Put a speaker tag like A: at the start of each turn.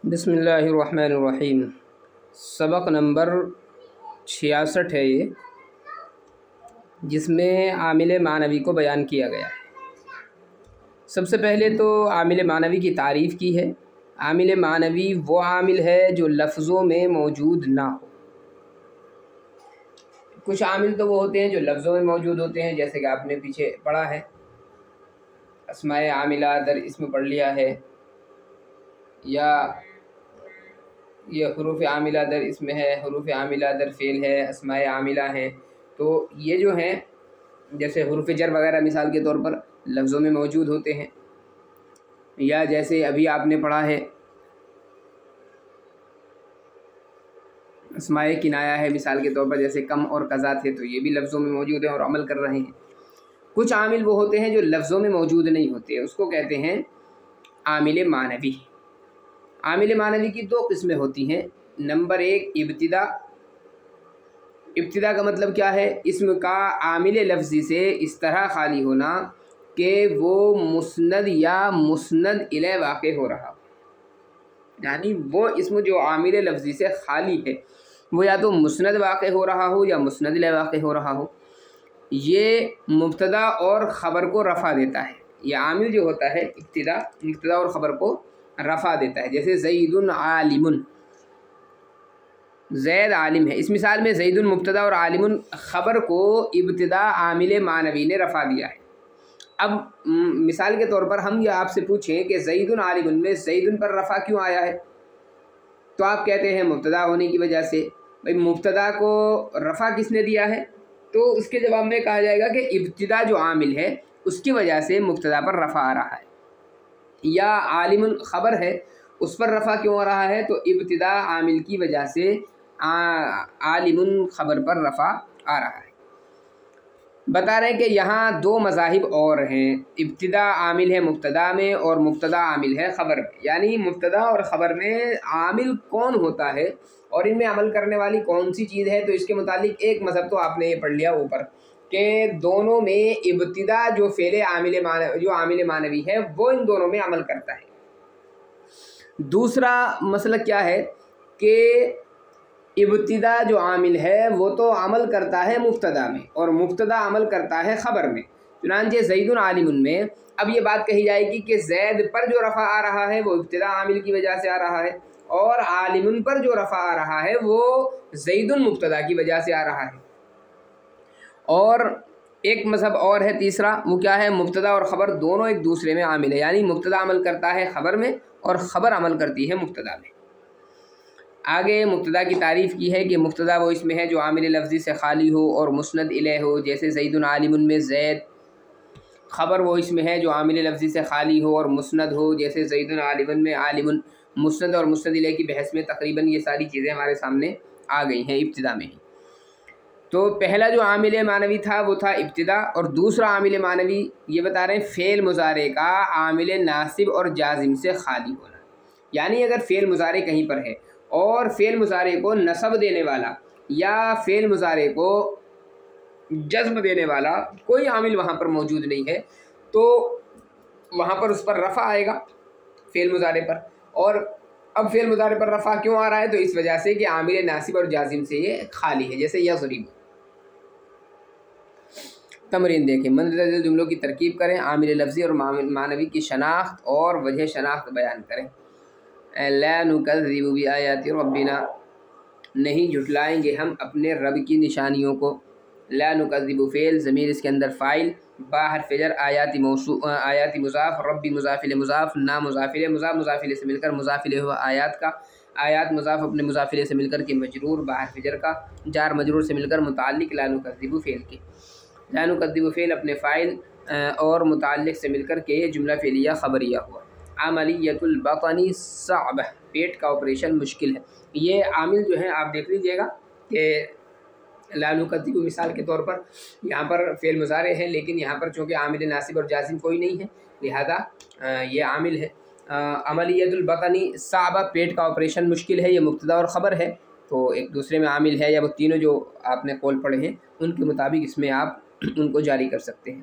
A: بسم اللہ الرحمن الرحیم۔ سبق نمبر 66 ہے یہ، جس میں عامل معنوی کو بیان کیا گیا ہے۔ سب سے پہلے تو عامل معنوی کی تعریف کی ہے۔ عامل معنوی وہ عامل ہے جو لفظوں میں موجود نہ ہو۔ کچھ عامل تو وہ ہوتے ہیں جو لفظوں میں موجود ہوتے ہیں، جیسے کہ آپ نے پیچھے پڑھا ہے، اسماء عاملہ در اسم پڑھ لیا ہے، یا یہ حروف عاملہ در اسم ہے، حروف عاملہ در فعل ہے، اسماء عاملہ ہیں۔ تو یہ جو ہیں جیسے حروف جر وغیرہ مثال کے طور پر لفظوں میں موجود ہوتے ہیں، یا جیسے ابھی آپ نے پڑھا ہے اسماء کنایہ ہے مثال کے طور پر، جیسے کم اور قضا تھے، تو یہ بھی لفظوں میں موجود ہیں اور عمل کر رہے ہیں۔ کچھ عامل وہ ہوتے ہیں جو لفظوں میں موجود نہیں ہوتے، اس کو کہتے ہیں عامل معنوی۔ عامل معنوی کی دو قسمیں ہوتی ہیں۔ نمبر ایک ابتدا۔ ابتدا کا مطلب کیا ہے؟ اسم کا عامل لفظی سے اس طرح خالی ہونا کہ وہ مسند یا مسند الیہ واقع ہو رہا ہو، یعنی وہ اسم جو عامل لفظی سے خالی ہے وہ یا تو مسند واقع ہو رہا ہو یا مسند الیہ واقع ہو رہا ہو۔ یہ مبتدا اور خبر کو رفع دیتا ہے۔ یہ عامل جو ہوتا ہے ابتدا، مبتدا اور خبر کو رفع دیتا ہے۔ جیسے زید عالم، زید عالم ہے، اس مثال میں زید مبتدا اور عالم خبر کو ابتدا عامل معنوی نے رفع دیا ہے۔ اب مثال کے طور پر ہم یہ آپ سے پوچھیں کہ زید عالم میں زید پر رفع کیوں آیا ہے، تو آپ کہتے ہیں مبتدا ہونے کی وجہ سے۔ بھائی مبتدا کو رفع کس نے دیا ہے؟ تو اس کے جواب میں کہا جائے گا کہ ابتدا جو عامل ہے اس کی وجہ سے مبتدا پر رفع آ رہا ہے، یا عالم خبر ہے اس پر رفع کیوں آ رہا ہے؟ تو ابتدا عامل کی وجہ سے عالم خبر پر رفع آ رہا ہے۔ بتا رہے ہیں کہ یہاں دو مذاہب اور ہیں، ابتدا عامل ہے مبتدا میں اور مبتدا عامل ہے خبر میں، یعنی مبتدا اور خبر میں عامل کون ہوتا ہے اور ان میں عمل کرنے والی کون سی چیز ہے۔ تو اس کے متعلق ایک مذہب تو آپ نے یہ پڑھ لیا اوپر کہ دونوں میں ابتدا جو فعل عامل معنوی ہے وہ ان دونوں میں عمل کرتا ہے۔ دوسرا مسئلہ کیا ہے کہ ابتدا جو عامل ہے وہ تو عمل کرتا ہے مبتدا میں اور مبتدا عمل کرتا ہے خبر میں۔ چنانچہ زید عالم میں اب یہ بات کہی جائے گی کہ زید پر جو رفع آ رہا ہے وہ ابتدا عامل کی وجہ سے آ رہا ہے، اور عالم پر جو رفع آ رہا ہے وہ زید مبتدا کی وجہ سے آ رہا ہے۔ اور ایک مذہب اور ہے تیسرا، وہ کیا ہے؟ مبتدا اور خبر دونوں ایک دوسرے میں عامل ہے، یعنی مبتدا عمل کرتا ہے خبر میں اور خبر عمل کرتی ہے مبتدا میں۔ آگے مبتدا کی تعریف کی ہے کہ مبتدا وہ اسم ہے جو عامل لفظی سے خالی ہو اور مسند الیہ ہو، جیسے زید عالم میں زید۔ خبر وہ اسم ہے جو عامل لفظی سے خالی ہو اور مسند ہو، جیسے زید عالم میں عالم۔ مسند اور مسند الیہ کی بحث میں تقریباً یہ ساری چیزیں ہمارے سامنے آ گئی ہیں ابتدا میں ہی۔ تو پہلا جو عامل معنوی تھا وہ تھا ابتدا، اور دوسرا عامل معنوی یہ بتا رہے ہیں فعل مضارع کا عامل ناصب اور جازم سے خالی ہونا، یعنی اگر فعل مضارع کہیں پر ہے اور فعل مضارع کو نصب دینے والا یا فعل مضارع کو جزم دینے والا کوئی عامل وہاں پر موجود نہیں ہے، تو وہاں پر اس پر رفع آئے گا فعل مضارع پر۔ اور اب فعل مضارع پر رفع کیوں آ رہا ہے؟ تو اس وجہ سے کہ عامل ناصب اور جازم سے یہ خالی ہے، جیسے یضرب۔ تمرین دیکھیں، مندرجہ ذیل جملوں کی ترکیب کریں، عامل لفظی اور معنوی کی شناخت اور وجہ شناخت بیان کریں۔ لا نکذب بآیات ربنا، نہیں جھٹلائیں گے ہم اپنے رب کی نشانیوں کو۔ لا نکذب فعل، ضمیر اس کے اندر فاعل، با حرف جر، آیات مضاف، ربی مضاف الیہ مضاف، نا مضاف الیہ، مضاف مضاف الیہ سے مل کر مضاف الیہ ہوا آیات کا، آیات مضاف اپنے مضاف الیہ سے مل کر کے مجرور، با حرف جر کا، جار مجرور سے مل کر متعلق لا نکذب فعل کے۔ لا نکذب فعل اپنے فاعل اور متعلق سے مل کر کے جملہ فعلیہ خبریہ ہوا۔ عملیۃ البطن صعبہ، پیٹ کا آپریشن مشکل ہے۔ یہ عامل جو ہیں آپ دیکھ لیجئے گا کہ لا نکذب مثال کے طور پر یہاں پر فعل مضارع ہے، لیکن یہاں پر چونکہ عامل ناصب اور جازم کوئی نہیں ہے لہذا یہ عامل ہے۔ عملیۃ البطن صعبہ، پیٹ کا آپریشن مشکل ہے، یہ مبتدا اور خبر ہے، تو ایک دوسرے میں عامل ہے، یا وہ تینوں جو آپ نے قول پڑھے ہیں ان کے مطابق اس میں آپ ان کو جاری کر سکتے ہیں۔